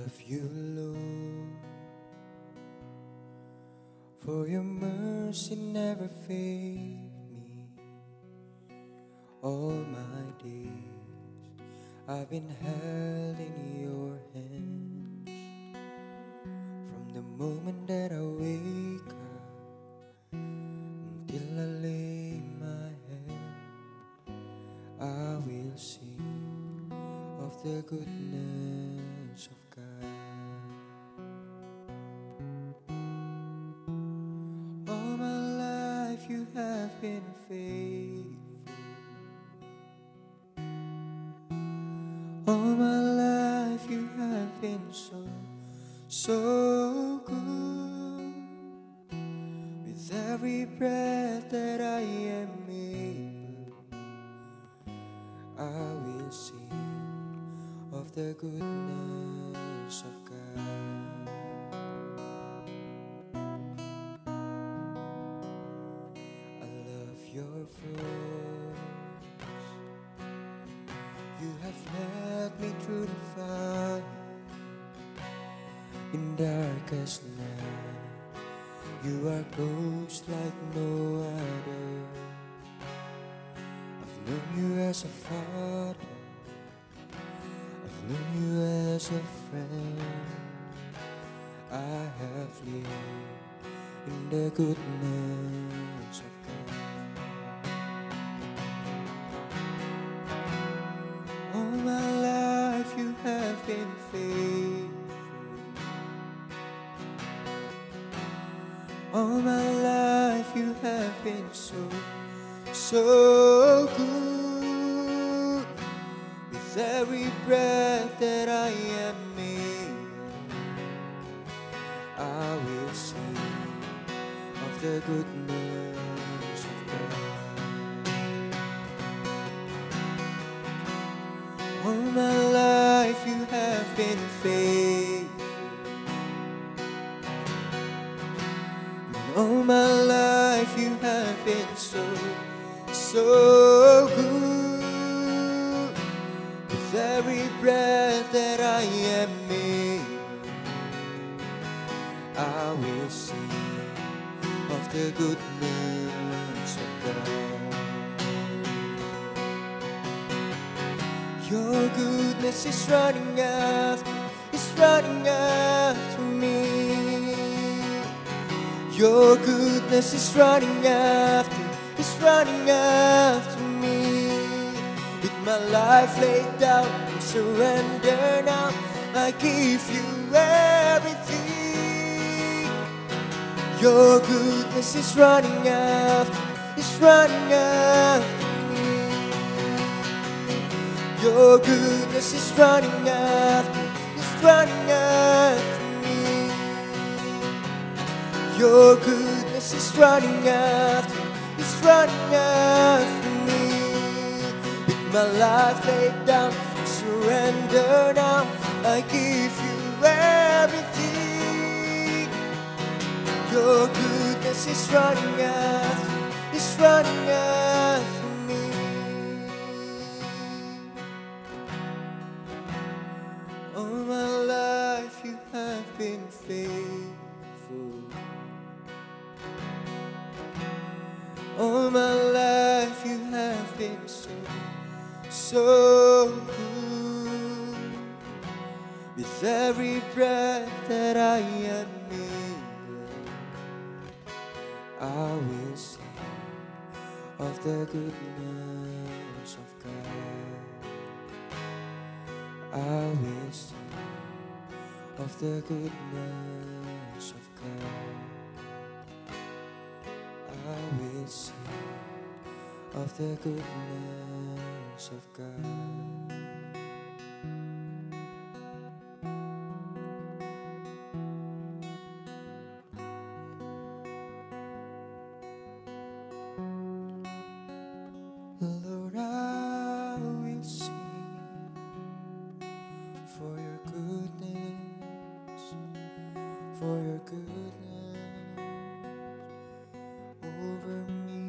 love you, Lord, for your mercy never failed me. All my days I've been held in your hands. From the moment that I wake up until I lay my head, I will sing of the goodness of God. All my life you have been faithful. All my life you have been so good. With every breath that I am able, I will sing of the goodness of God. I love your voice. You have led me through the fire in darkest night. You are close like no other. I've known you as a father, I've known you as a friend. I have lived in the goodness of God. All my life you have been faithful. All my life you have been so good. With every breath that I am able, I will sing of the goodness of God. All my life you have been faithful. All my life you have been so good. With every breath that I am able, I will sing of the goodness of God. Your goodness is running after me. Your goodness is running after me. With my life laid down and surrender now, I give you everything. Your goodness is running after me. Your goodness is running after me. Your goodness is running after me. With my life laid down, surrender now, I give you everything. Your goodness is running after me. All my life you have been faithful. All my life you have been so good. With every breath that I am able, I will sing of the goodness of God. I will sing of the goodness of God. I will sing of the goodness of God. Lord, I will sing for your goodness, for your goodness over me.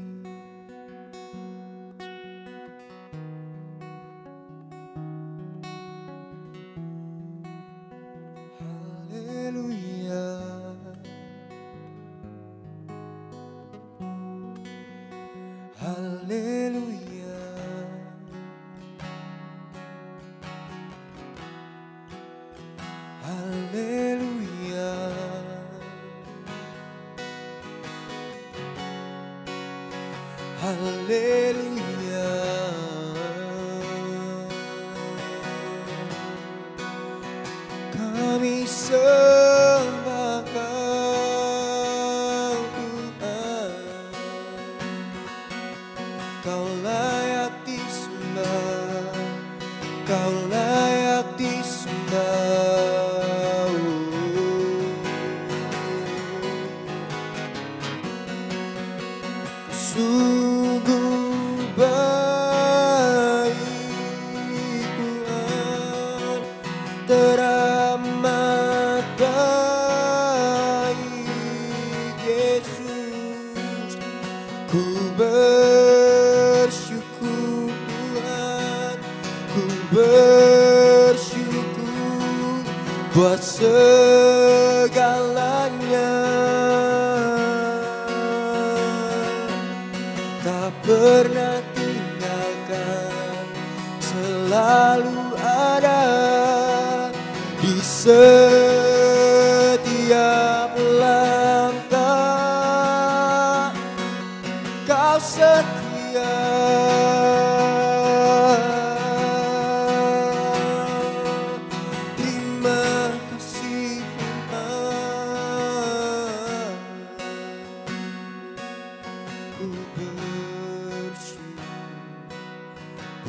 haleluya. Kami sembah Kau Tuhan, Kau layak disembah, Kau layak disembah. Sungguh baik Tuhan, teramat baik Yesus. Ku bersyukur Tuhan, ku bersyukur buat segalanya. Tak pernah tinggalkan, selalu ada di setiap langkah. Kau setia, terima kasih Tuhan. Ku bersyukur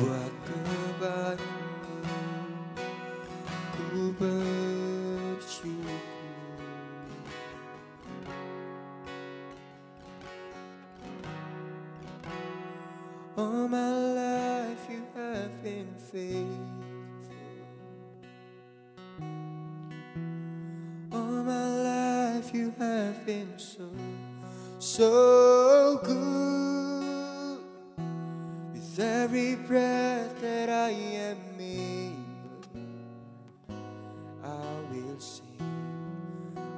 buat kebaikan-Mu, ku bersyukur. All my life You have been faithful. All my life You have been so good. With every breath that I am able, I will sing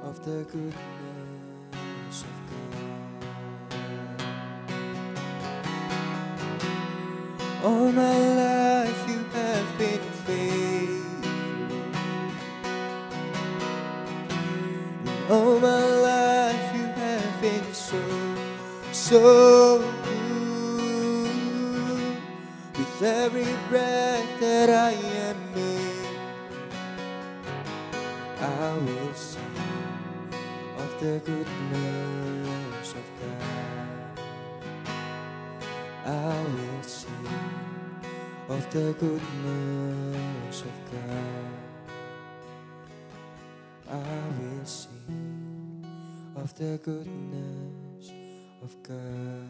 of the goodness of God. All my life You have been faithful. All my life You have been so good. With every breath that I am in, I will sing of the goodness of God. I will sing of the goodness of God. I will sing of the goodness of God.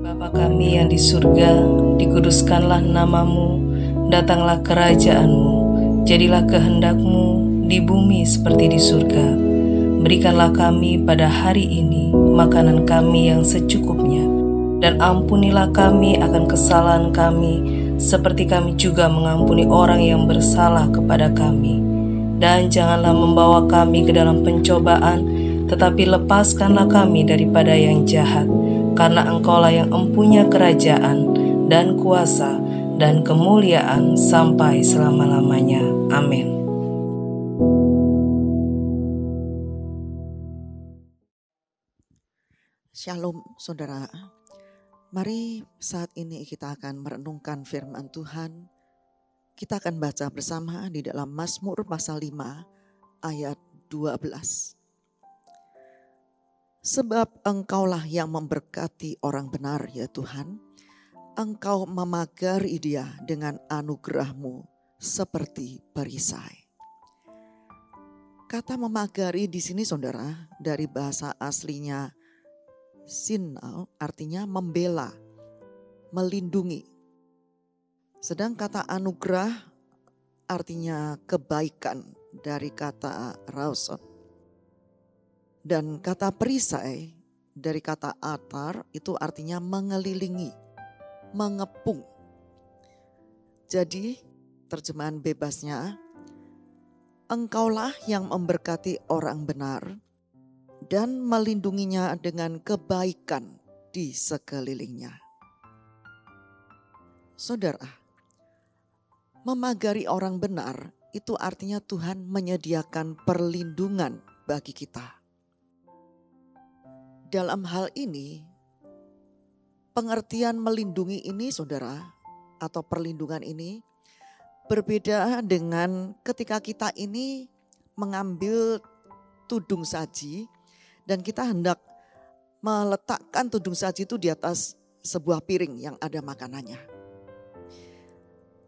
Bapa kami yang di surga, dikuduskanlah nama-Mu, datanglah kerajaan-Mu, jadilah kehendak-Mu di bumi seperti di surga. Berikanlah kami pada hari ini makanan kami yang secukupnya, dan ampunilah kami akan kesalahan kami, seperti kami juga mengampuni orang yang bersalah kepada kami. Dan janganlah membawa kami ke dalam pencobaan, tetapi lepaskanlah kami daripada yang jahat. Karena Engkaulah yang empunya kerajaan dan kuasa dan kemuliaan sampai selama-lamanya. Amin. Shalom saudara. Mari saat ini kita akan merenungkan firman Tuhan. Kita akan baca bersama di dalam Mazmur pasal 5 ayat 12. Sebab Engkaulah yang memberkati orang benar ya Tuhan. Engkau memagari dia dengan anugerah-Mu seperti perisai. Kata memagari di sini saudara dari bahasa aslinya sinal, artinya membela, melindungi. Sedang kata anugerah artinya kebaikan dari kata rausot. Dan kata perisai dari kata atar itu artinya mengelilingi, mengepung. Jadi terjemahan bebasnya, Engkaulah yang memberkati orang benar dan melindunginya dengan kebaikan di sekelilingnya. Saudara, memagari orang benar itu artinya Tuhan menyediakan perlindungan bagi kita. Dalam hal ini, pengertian melindungi ini saudara, atau perlindungan ini berbeda dengan ketika kita ini mengambil tudung saji dan kita hendak meletakkan tudung saji itu di atas sebuah piring yang ada makanannya.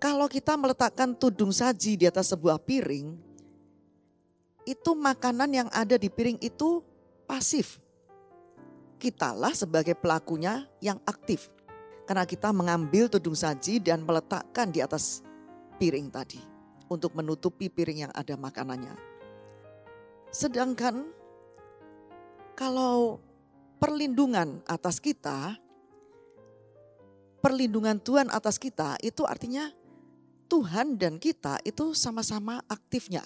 Kalau kita meletakkan tudung saji di atas sebuah piring, itu makanan yang ada di piring itu pasif. Kitalah sebagai pelakunya yang aktif. Karena kita mengambil tudung saji dan meletakkan di atas piring tadi. Untuk menutupi piring yang ada makanannya. Sedangkan kalau perlindungan atas kita, perlindungan Tuhan atas kita itu artinya Tuhan dan kita itu sama-sama aktifnya.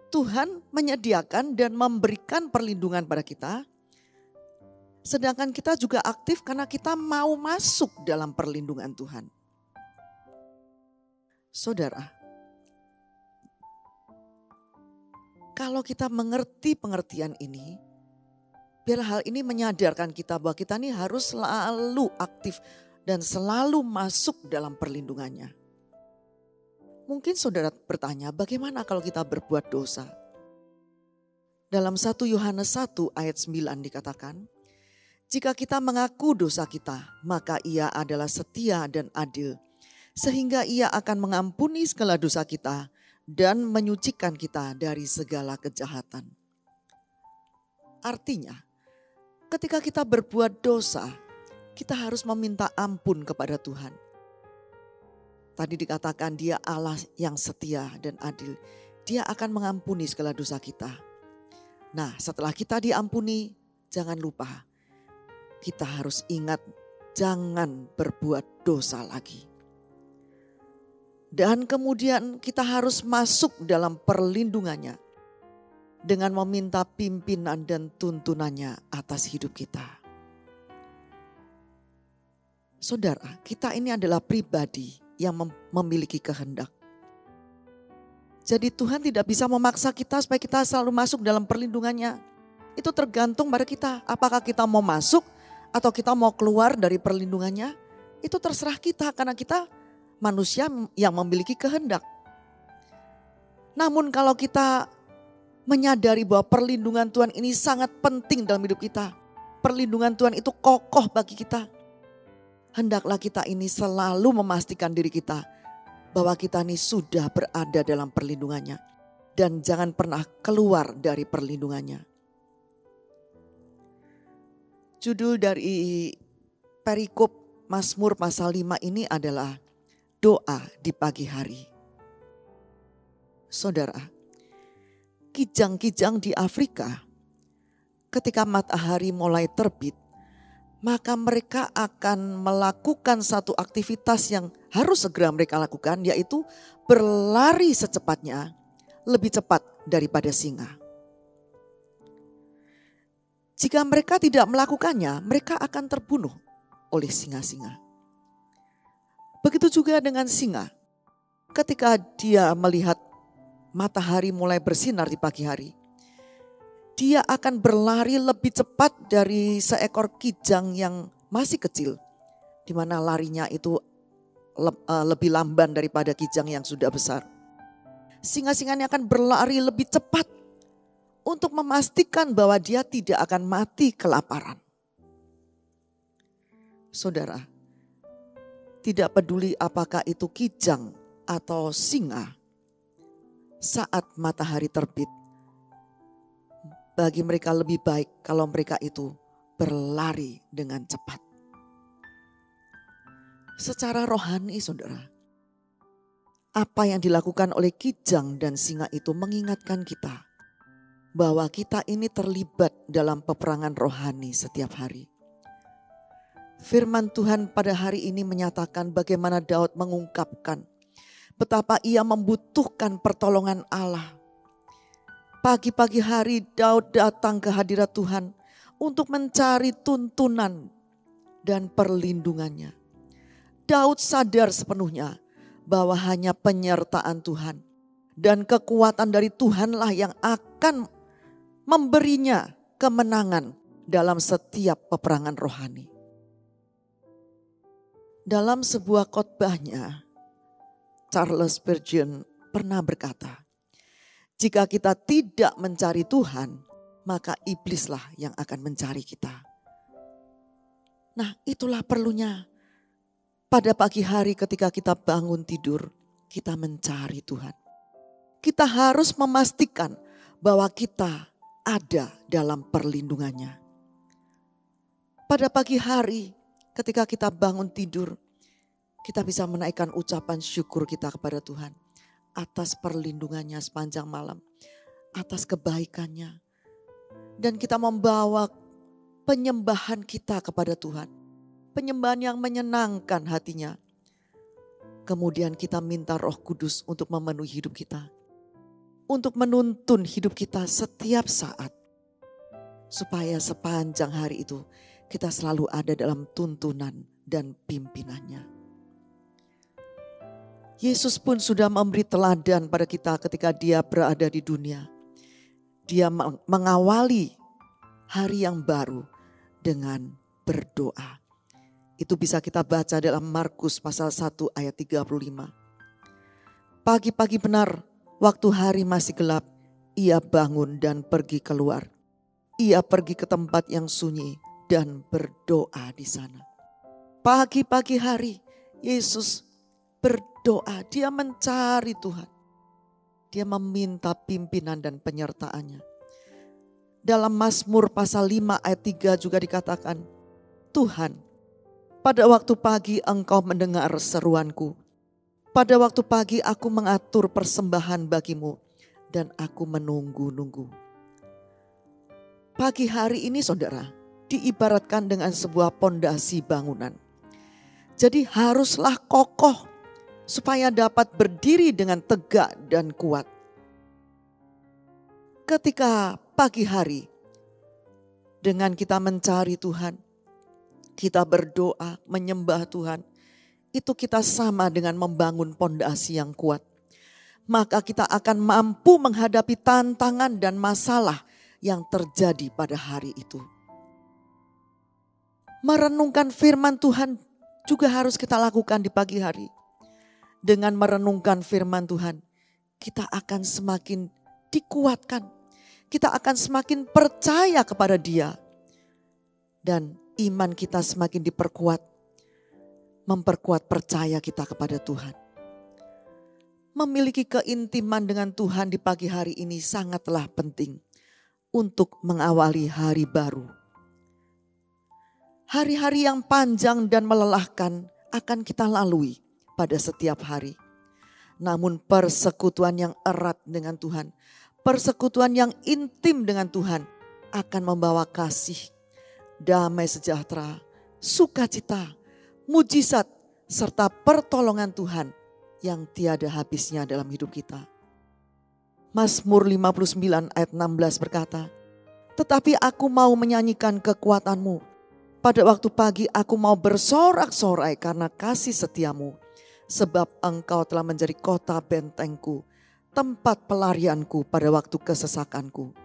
Tuhan menyediakan dan memberikan perlindungan pada kita. Sedangkan kita juga aktif karena kita mau masuk dalam perlindungan Tuhan. Saudara, kalau kita mengerti pengertian ini, biar hal ini menyadarkan kita bahwa kita ini harus selalu aktif dan selalu masuk dalam perlindungannya. Mungkin saudara bertanya, bagaimana kalau kita berbuat dosa? Dalam 1 Yohanes 1 ayat 9 dikatakan, jika kita mengaku dosa kita, maka Ia adalah setia dan adil, sehingga Ia akan mengampuni segala dosa kita dan menyucikan kita dari segala kejahatan. Artinya, ketika kita berbuat dosa, kita harus meminta ampun kepada Tuhan. Tadi dikatakan Dia Allah yang setia dan adil. Dia akan mengampuni segala dosa kita. Nah, setelah kita diampuni, jangan lupa kita harus ingat jangan berbuat dosa lagi. Dan kemudian kita harus masuk dalam perlindungannya dengan meminta pimpinan dan tuntunannya atas hidup kita. Saudara, kita ini adalah pribadi yang memiliki kehendak. Jadi Tuhan tidak bisa memaksa kita supaya kita selalu masuk dalam perlindungannya. Itu tergantung pada kita. Apakah kita mau masuk atau kita mau keluar dari perlindungannya. Itu terserah kita karena kita manusia yang memiliki kehendak. Namun kalau kita menyadari bahwa perlindungan Tuhan ini sangat penting dalam hidup kita. Perlindungan Tuhan itu kokoh bagi kita. Hendaklah kita ini selalu memastikan diri kita bahwa kita ini sudah berada dalam perlindungannya. Dan jangan pernah keluar dari perlindungannya. Judul dari perikop Mazmur pasal 5 ini adalah doa di pagi hari. Saudara, kijang-kijang di Afrika ketika matahari mulai terbit, maka mereka akan melakukan satu aktivitas yang harus segera mereka lakukan, yaitu berlari secepatnya, lebih cepat daripada singa. Jika mereka tidak melakukannya, mereka akan terbunuh oleh singa-singa. Begitu juga dengan singa. Ketika dia melihat matahari mulai bersinar di pagi hari, dia akan berlari lebih cepat dari seekor kijang yang masih kecil, di mana larinya itu lebih lamban daripada kijang yang sudah besar. Singa-singa ini akan berlari lebih cepat untuk memastikan bahwa dia tidak akan mati kelaparan. Saudara, tidak peduli apakah itu kijang atau singa, saat matahari terbit, bagi mereka lebih baik kalau mereka itu berlari dengan cepat. Secara rohani saudara, apa yang dilakukan oleh kijang dan singa itu mengingatkan kita bahwa kita ini terlibat dalam peperangan rohani setiap hari. Firman Tuhan pada hari ini menyatakan bagaimana Daud mengungkapkan betapa ia membutuhkan pertolongan Allah. Pagi-pagi hari Daud datang ke hadirat Tuhan untuk mencari tuntunan dan perlindungannya. Daud sadar sepenuhnya bahwa hanya penyertaan Tuhan dan kekuatan dari Tuhanlah yang akan memberinya kemenangan dalam setiap peperangan rohani. Dalam sebuah khotbahnya, Charles Spurgeon pernah berkata, jika kita tidak mencari Tuhan, maka iblislah yang akan mencari kita. Nah, itulah perlunya pada pagi hari ketika kita bangun tidur, kita mencari Tuhan. Kita harus memastikan bahwa kita ada dalam perlindungannya. Pada pagi hari ketika kita bangun tidur, kita bisa menaikkan ucapan syukur kita kepada Tuhan atas perlindungannya sepanjang malam, atas kebaikannya. Dan kita membawa penyembahan kita kepada Tuhan. Penyembahan yang menyenangkan hatinya. Kemudian kita minta Roh Kudus untuk memenuhi hidup kita. Untuk menuntun hidup kita setiap saat. Supaya sepanjang hari itu kita selalu ada dalam tuntunan dan pimpinannya. Yesus pun sudah memberi teladan pada kita ketika dia berada di dunia. Dia mengawali hari yang baru dengan berdoa. Itu bisa kita baca dalam Markus pasal 1 ayat 35. Pagi-pagi benar, waktu hari masih gelap, ia bangun dan pergi keluar. Ia pergi ke tempat yang sunyi dan berdoa di sana. Pagi-pagi hari, Yesus berdoa, dia mencari Tuhan. Dia meminta pimpinan dan penyertaannya. Dalam Mazmur pasal 5 ayat 3 juga dikatakan, Tuhan, pada waktu pagi Engkau mendengar seruanku. Pada waktu pagi aku mengatur persembahan bagimu dan aku menunggu-nunggu. Pagi hari ini saudara, diibaratkan dengan sebuah pondasi bangunan. Jadi haruslah kokoh supaya dapat berdiri dengan tegak dan kuat. Ketika pagi hari, dengan kita mencari Tuhan, kita berdoa, menyembah Tuhan, itu kita sama dengan membangun pondasi yang kuat. Maka kita akan mampu menghadapi tantangan dan masalah yang terjadi pada hari itu. Merenungkan firman Tuhan juga harus kita lakukan di pagi hari. Dengan merenungkan firman Tuhan, kita akan semakin dikuatkan. Kita akan semakin percaya kepada Dia. Dan iman kita semakin diperkuat. Memperkuat percaya kita kepada Tuhan. Memiliki keintiman dengan Tuhan di pagi hari ini sangatlah penting untuk mengawali hari baru. Hari-hari yang panjang dan melelahkan akan kita lalui pada setiap hari. Namun persekutuan yang erat dengan Tuhan, persekutuan yang intim dengan Tuhan akan membawa kasih, damai sejahtera, sukacita, mujizat, serta pertolongan Tuhan yang tiada habisnya dalam hidup kita. Mazmur 59 ayat 16 berkata, tetapi aku mau menyanyikan kekuatanmu. Pada waktu pagi aku mau bersorak-sorai karena kasih setiamu. Sebab engkau telah menjadi kota bentengku, tempat pelarianku pada waktu kesesakanku.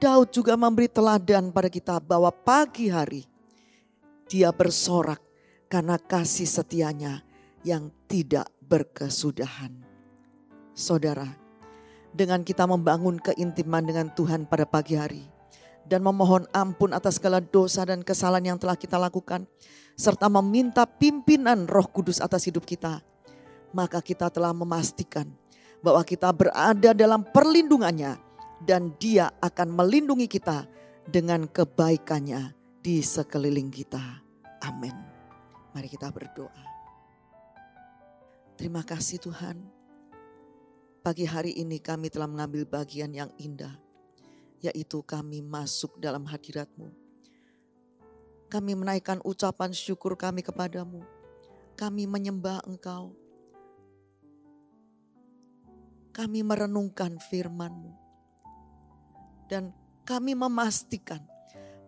Daud juga memberi teladan pada kita bahwa pagi hari dia bersorak karena kasih setianya yang tidak berkesudahan. Saudara, dengan kita membangun keintiman dengan Tuhan pada pagi hari dan memohon ampun atas segala dosa dan kesalahan yang telah kita lakukan, serta meminta pimpinan Roh Kudus atas hidup kita, maka kita telah memastikan bahwa kita berada dalam perlindungannya dan Dia akan melindungi kita dengan kebaikannya di sekeliling kita. Amin. Mari kita berdoa. Terima kasih Tuhan. Pagi hari ini kami telah mengambil bagian yang indah, yaitu kami masuk dalam hadirat-Mu. Kami menaikkan ucapan syukur kami kepadamu. Kami menyembah Engkau. Kami merenungkan firman-Mu. Dan kami memastikan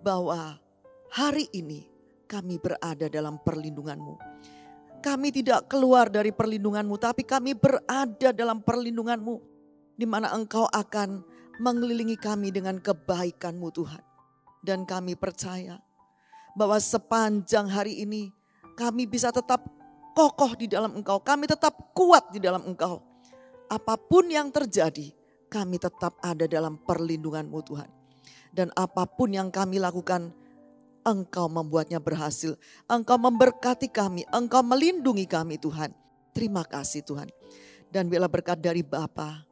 bahwa hari ini kami berada dalam perlindungan-Mu. Kami tidak keluar dari perlindungan-Mu, tapi kami berada dalam perlindungan-Mu, di mana Engkau akan mengelilingi kami dengan kebaikan-Mu Tuhan. Dan kami percaya bahwa sepanjang hari ini kami bisa tetap kokoh di dalam Engkau. Kami tetap kuat di dalam Engkau. Apapun yang terjadi, kami tetap ada dalam perlindungan-Mu Tuhan. Dan apapun yang kami lakukan, Engkau membuatnya berhasil. Engkau memberkati kami, Engkau melindungi kami Tuhan. Terima kasih Tuhan. Dan bila berkat dari Bapa,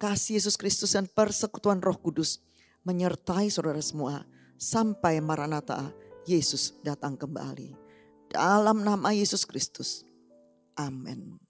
kasih Yesus Kristus dan persekutuan Roh Kudus menyertai saudara semua sampai Maranatha, Yesus datang kembali. Dalam nama Yesus Kristus. Amin.